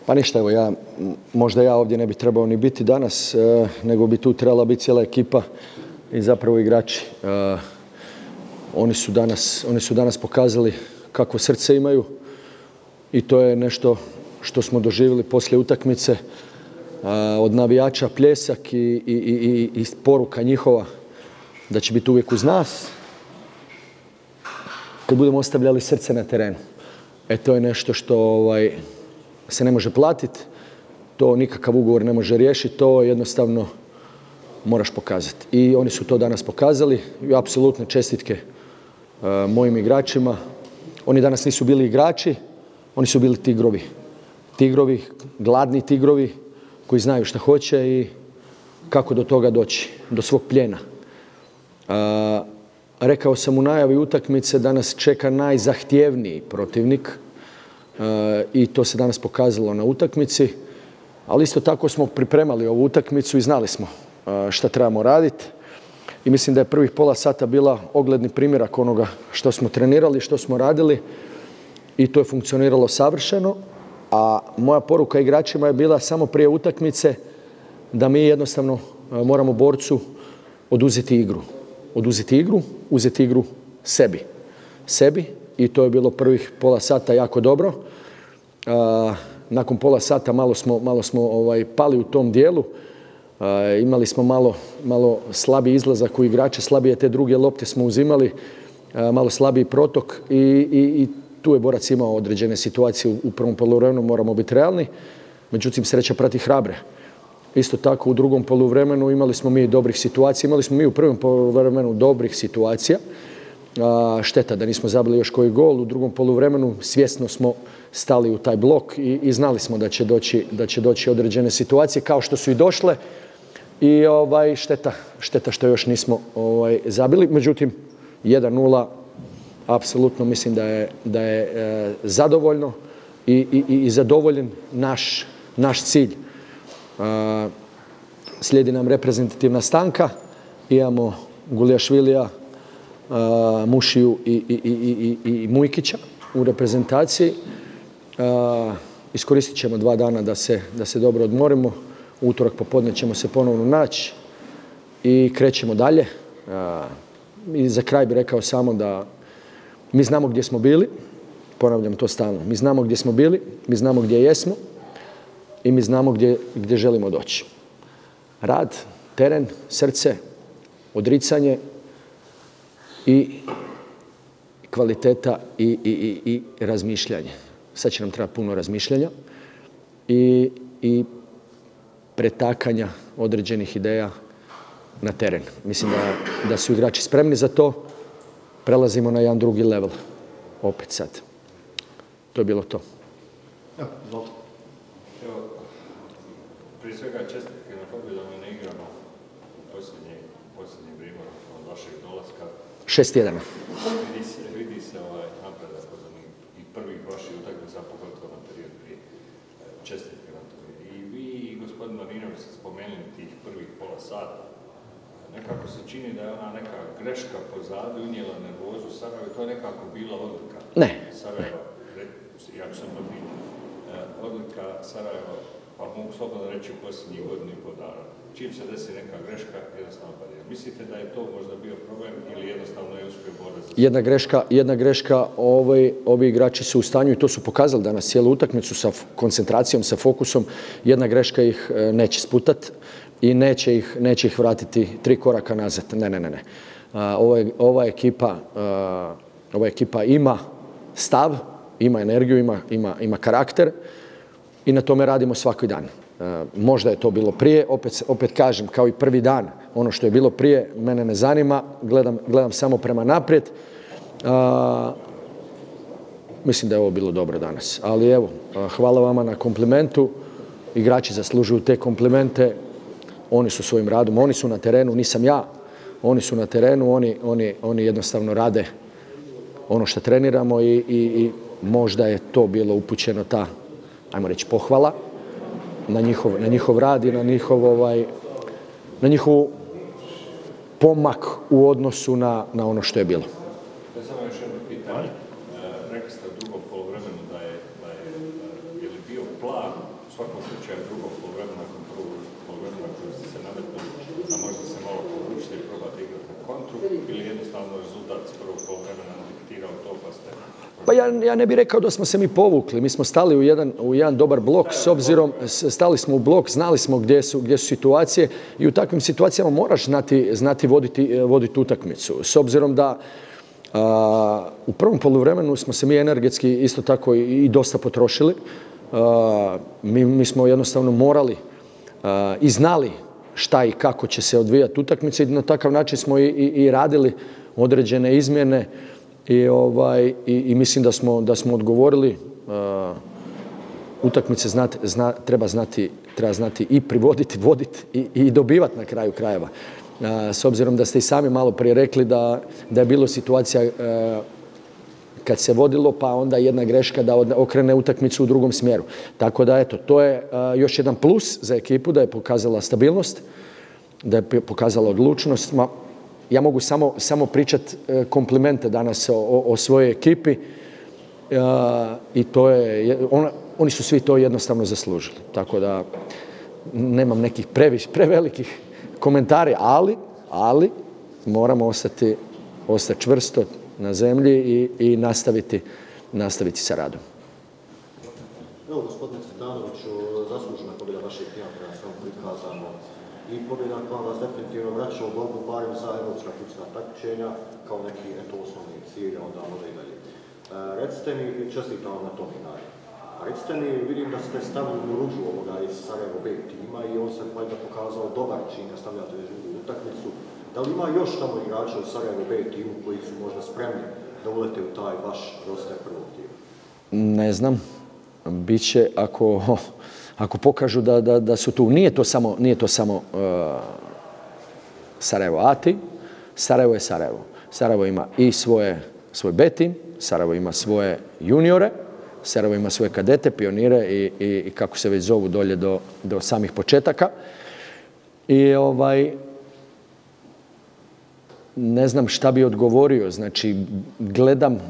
Pa ništa, evo možda ja ovdje ne bi trebao ni biti danas, nego bi tu trebala biti cijela ekipa i zapravo igrači. Oni su danas pokazali kakvo srce imaju i to je nešto što smo doživjeli poslije utakmice. Od navijača pljesak i poruka njihova da će biti uvijek uz nas kad budemo ostavljali srce na terenu. To je nešto što se ne može platiti, to nikakav ugovor ne može riješiti, to jednostavno moraš pokazati. I oni su to danas pokazali i apsolutne čestitke mojim igračima. Oni danas nisu bili igrači, oni su bili tigrovi. Tigrovi, gladni tigrovi koji znaju šta hoće i kako do toga doći, do svog plijena. Rekao sam u najavi utakmice da nas čeka najzahtjevniji protivnik i to se danas pokazalo na utakmici, ali isto tako smo pripremali ovu utakmicu i znali smo šta trebamo raditi i mislim da je prvih pola sata bila ogledni primjerak onoga što smo trenirali, što smo radili i to je funkcioniralo savršeno. A moja poruka igračima je bila samo prije utakmice da mi jednostavno moramo borcu oduzeti igru. Oduzeti igru, uzeti igru sebi i to je bilo prvih pola sata jako dobro. Nakon pola sata malo smo pali u tom dijelu. Imali smo malo slabiji izlazak u igrače, slabije te druge lopte smo uzimali, malo slabiji protok i tu je borac imao određene situacije u prvom poluvremenu, moramo biti realni. Međutim, sreća prati hrabre. Isto tako u drugom poluvremenu imali smo mi dobrih situacija, imali smo mi u prvom poluvremenu dobrih situacija. Šteta da nismo zabili još koji gol. U drugom poluvremenu svjesno smo stali u taj blok i znali smo da će doći određene situacije kao što su i došle. I šteta što još nismo zabili. Međutim, 1-0 apsolutno mislim da je zadovoljno i zadovoljen naš cilj. Slijedi nam reprezentativna stanka. Imamo Guljašvilija, Mušiju i Mujkića u reprezentaciji. Iskoristit ćemo 2 dana da se dobro odmorimo. U utorak popodne ćemo se ponovno naći i krećemo dalje. I za kraj bih rekao samo da mi znamo gdje smo bili, ponavljam to stalno, mi znamo gdje smo bili, mi znamo gdje jesmo i mi znamo gdje želimo doći. Rad, teren, srce, odricanje i kvaliteta i razmišljanje. Sad će nam trebati puno razmišljanja i pretakanja određenih ideja na teren. Mislim da su igrači spremni za to. Prelazimo na jedan drugi level. Opet sad. To je bilo to. Evo, prije svega čestitke na pobjedama i na igrama u posljednje vrijeme od vašeg dolaska. 6-1. Vidi se napredak i prvih vaših utakmica, pogotovo na period prije. Čestitke na to. I vi i gospodin Marinović ste spomenuli tih prvih pola sata. Nekako se čini da je ona neka greška pozadu unijela nervozu Sarajevo. To je nekako bila odlika Sarajeva. Ja ću sam to pitao. Odlika Sarajeva, pa mogu slobodno reći u posljednjih godinu i pol dana. Čim se desi neka greška, jednostavno padira. Mislite da je to možda bio problem ili jednostavno je uspio borac za sve? Jedna greška, ovi igrači su u stanju i to su pokazali danas cijelu utakmicu sa koncentracijom, sa fokusom. Jedna greška ih neće sputati i neće ih vratiti 3 koraka nazad. Ne. Ova ekipa ima stav, ima energiju, ima karakter i na tome radimo svaki dan. Možda je to bilo prije, opet kažem, kao i prvi dan, ono što je bilo prije mene ne zanima, gledam samo prema naprijed. Mislim da je ovo bilo dobro danas, ali evo, hvala vama na komplimentu. Igrači zaslužuju te komplimente, oni su svojim radom, oni su na terenu, nisam ja, oni su na terenu, oni jednostavno rade ono što treniramo i možda je to bilo upućeno ta, ajmo reći, pohvala na njihov rad i na njihov pomak u odnosu na ono što je bilo. To je samo još jedno pitanje. Rekli ste u drugom poluvremenu da je li bio plan svakom slučaju drugog poluvremena nakon prvog poluvremena koji ste se nametnuli, a možda se malo povučite i probate igrati na kontru, ili jednostavno rezultat s prvog poluvremena diktirao to pa ste... Pa ja ne bih rekao da smo se mi povukli. Mi smo stali u jedan dobar blok, s obzirom, stali smo u blok, znali smo gdje su situacije i u takvim situacijama moraš znati voditi utakmicu. S obzirom da u prvom poluvremenu smo se mi energetski isto tako i dosta potrošili. Mi smo jednostavno morali i znali šta i kako će se odvijati utakmice i na takav način smo i radili određene izmjene i mislim da smo odgovorili. Utakmice treba znati i privoditi, voditi i dobivati na kraju krajeva. S obzirom da ste i sami malo prije rekli da je bilo situacija kad se vodilo, pa onda jedna greška da okrene utakmicu u drugom smjeru. Tako da, eto, to je još jedan plus za ekipu, da je pokazala stabilnost, da je pokazala odlučnost. Ja mogu samo pričati komplimente danas o svojoj ekipi i to je, oni su svi to jednostavno zaslužili. Tako da nemam nekih prevelikih komentari, ali moramo ostati čvrsto na zemlji i nastaviti sa radom. Evo, gospodine Cvitanoviću, zaslužena pobjeda vašeg tima koja se vam prikazano i pobjeda koja vas definitivno vraća u borbu barem za evropska ključna takmičenja kao neki osnovni cilj, onda možda i dalje. Recite mi, čestitam vam na tom finale. Recite mi, vidim da ste stavili u ruđu ovoga iz Sarajevo B tima i on se valjda pokazao dobar čin da stavljate u utakmicu. Da li ima još tamo igrača u Sarajevo B timu koji su možda spremni da ulete u taj vaš roster prvog tima? Ne znam. Biće ako pokažu da su tu. Nije to samo Sarajevo A tim. Sarajevo je Sarajevo. Sarajevo ima i svoj B tim, Sarajevo ima svoje juniore, Sarajevo ima svoje kadete, pionire i kako se već zovu dolje do samih početaka. I ne znam šta bi odgovorio. Znači,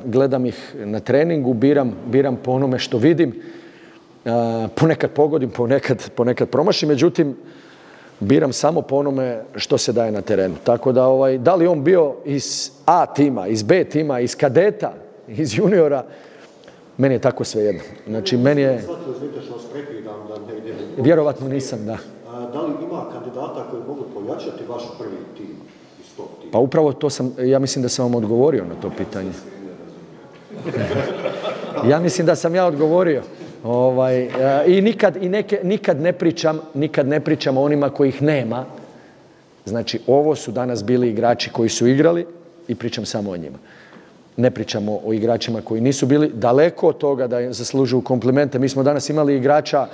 gledam ih na treningu, biram po onome što vidim. Ponekad pogodim, ponekad promašim, međutim, biram samo po onome što se daje na terenu. Tako da li on bio iz A tima, iz B tima, iz kadeta, iz juniora, meni je tako svejedno. Znači, meni je... Vjerovatno nisam, da. Da li ima kandidata koji mogu pojačati vaš prvi tim iz tog tima? Pa upravo to ja mislim da sam vam odgovorio na to pitanje. Ja mislim da sam ja odgovorio. I nikad ne pričam o onima kojih nema. Znači, ovo su danas bili igrači koji su igrali i pričam samo o njima. Ne pričamo o igračima koji nisu bili daleko od toga da zaslužuju komplimente. Mi smo danas imali igrača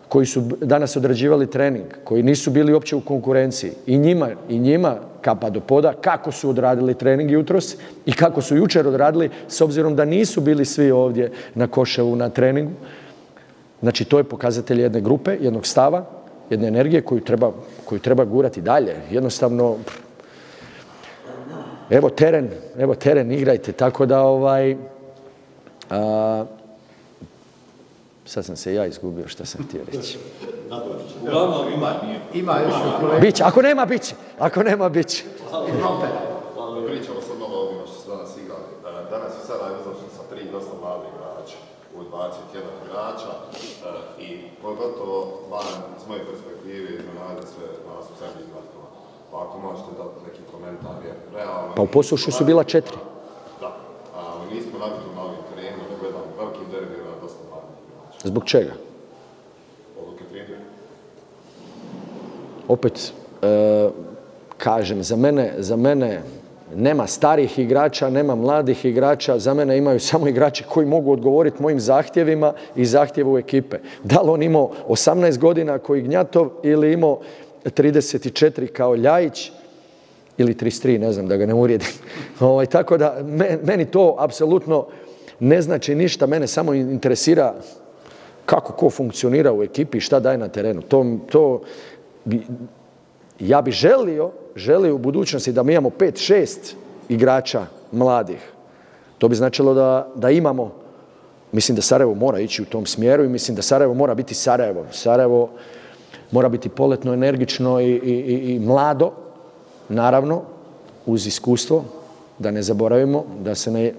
koji su danas odrađivali trening, koji nisu bili uopće u konkurenciji. I njima kapa do poda kako su odradili trening jutros i kako su jučer odradili, s obzirom da nisu bili svi ovdje na Koševu na treningu. Znači, to je pokazatelj jedne grupe, jednog stava, jedne energije koju treba gurati dalje. Jednostavno, evo teren, igrajte. Tako da, sad sam se ja izgubio što sam htio reći. Ima još kolega. Biće, ako nema, biće. Pričamo sad malo o ovima što su danas igrali. Danas je sada izašli sa 3 dosta mladih igrača, u 21 igrača i pogotovo, barem s moje perspektive, iznenade sve nas u sebi igračima. Pa ako možete dati neki komentar, jer realno... Pa u Posušu su bila 4. Da, ali nismo navikli na ovim terenima, da gledamo velikim derbijima dosta mladih igrača. Zbog čega? Odluke trenera. Opet, kažem, za mene nema starih igrača, nema mladih igrača, za mene imaju samo igrači koji mogu odgovoriti mojim zahtjevima i zahtjevu ekipe. Da li on imao 18 godina kao Ignjatov ili imao 34 kao Ljajić ili 33, ne znam, da ga ne uvrijedim. Tako da, meni to apsolutno ne znači ništa, mene samo interesira kako ko funkcionira u ekipi i šta daje na terenu. Ja bih želio u budućnosti da mi imamo 5-6 igrača mladih. To bi značilo da imamo Mislim da Sarajevo mora ići u tom smjeru i mislim da Sarajevo mora biti Sarajevo. Sarajevo mora biti poletno, energično i mlado, naravno, uz iskustvo, da ne zaboravimo, da se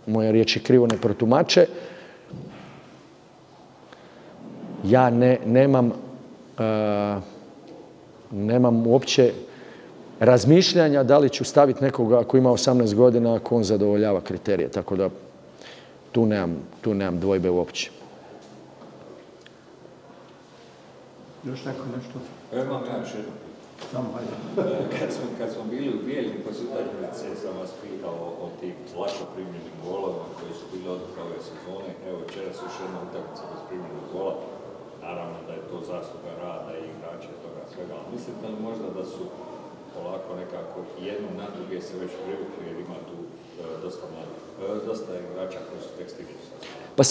moje riječi krivo ne protumače. Ja nemam uopće razmišljanja da li ću staviti nekoga ako ima 18 godina, ako on zadovoljava kriterije. Tako da tu nemam dvojbe uopće. Još neko nešto? Imam ja još jedno. Samo hajde. Kad smo bili u Bijeljini poslije utakmice sam vas pitao o tim lako primljenim golovima koji su bili odluka ove sezone. Evo, večeras još jedna utakmica bez primljenog gola. Naravno da je to zasluga rada i igrača i toga svega, ali mislite li možda da su polako nekako jednom na druge se već privukli jer ima tu dosta igrača koji su tek stigli? Pa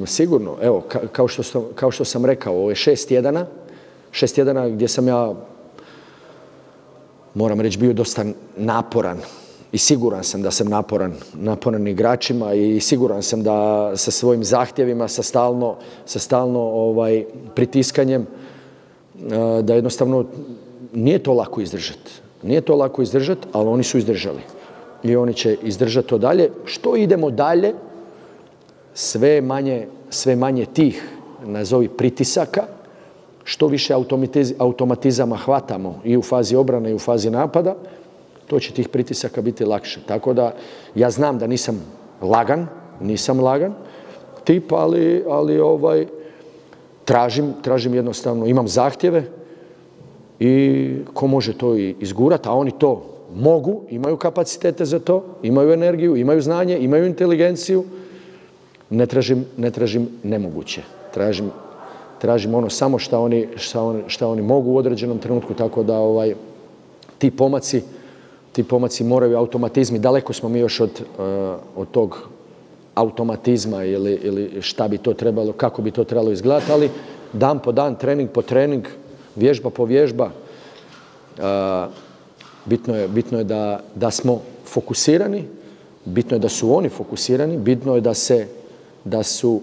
sigurno. Evo, kao što sam rekao, ovo je 6 tjedana gdje sam ja, moram reći, bio dosta naporan i siguran sam da sam naporan igračima i siguran sam da sa svojim zahtjevima, sa stalno pritiskanjem, da jednostavno nije to lako izdržati. Nije to lako izdržati, ali oni su izdržali. I oni će izdržati to dalje. Što idemo dalje, sve manje tih, nazovi, pritisaka, što više automatizama hvatamo i u fazi obrane i u fazi napada, to će tih pritisaka biti lakše. Tako da ja znam da nisam lagan tip, ali tražim jednostavno, imam zahtjeve i ko može to i izgurati, a oni to mogu, imaju kapacitete za to, imaju energiju, imaju znanje, imaju inteligenciju. Ne tražim nemoguće. Tražim ono samo šta oni mogu u određenom trenutku, tako da ti pomaci moraju automatizmi. Daleko smo mi još od tog automatizma ili šta bi to trebalo, kako bi to trebalo izgledati, ali dan po dan, trening po trening, vježba po vježba. Bitno je da smo fokusirani, bitno je da su oni fokusirani, bitno je da su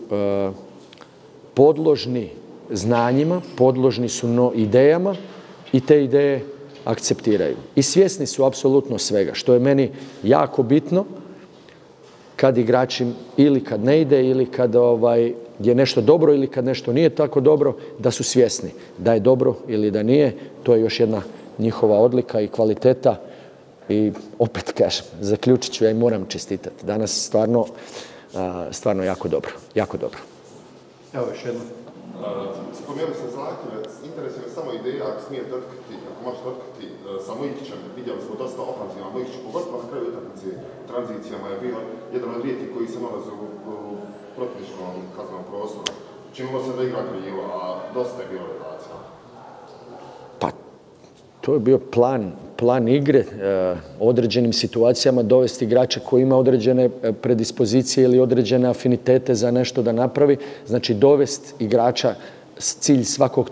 podložni znanjima, podložni su idejama i te ideje akceptiraju. I svjesni su apsolutno svega, što je meni jako bitno kad igračim ili kad ne ide ili kad je nešto dobro ili kad nešto nije tako dobro, da su svjesni da je dobro ili da nije. To je još jedna njihova odlika i kvaliteta i opet kažem, zaključit ću, ja im moram čestitati. Danas stvarno jako dobro. Evo još jedno. Spomenuli ste zahtjeve, interesuje me samo ideja, ako smijete otkriti, ako možete otkriti sa Mujkićem, vidjeli smo dosta ofanzivno, Mujkić pogotovo na kraju utakmice tranzicijama je bilo jedan od rijetkih koji se nalaze u protivničkom kaznenom prostoru. Činilo se da igra krivo, a dosta je bilo relacija. Pa, to je bio plan igre, određenim situacijama dovesti igrača koji ima određene predispozicije ili određene afinitete za nešto da napravi. Znači, dovesti igrača, cilj svakog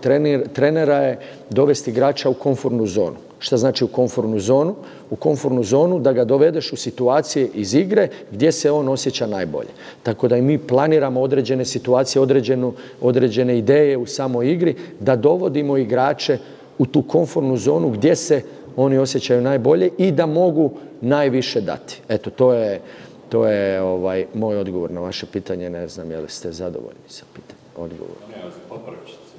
trenera je dovesti igrača u komfortnu zonu. Šta znači u komfortnu zonu? U komfortnu zonu da ga dovedeš u situacije iz igre gdje se on osjeća najbolje. Tako da i mi planiramo određene situacije, određene ideje u samoj igri, da dovodimo igrače u tu komfortnu zonu gdje se oni osjećaju najbolje i da mogu najviše dati. Eto, to je moj odgovor na vaše pitanje. Ne znam je li ste zadovoljni sa pitanjem, odgovorom. Ne, popravit ćete se.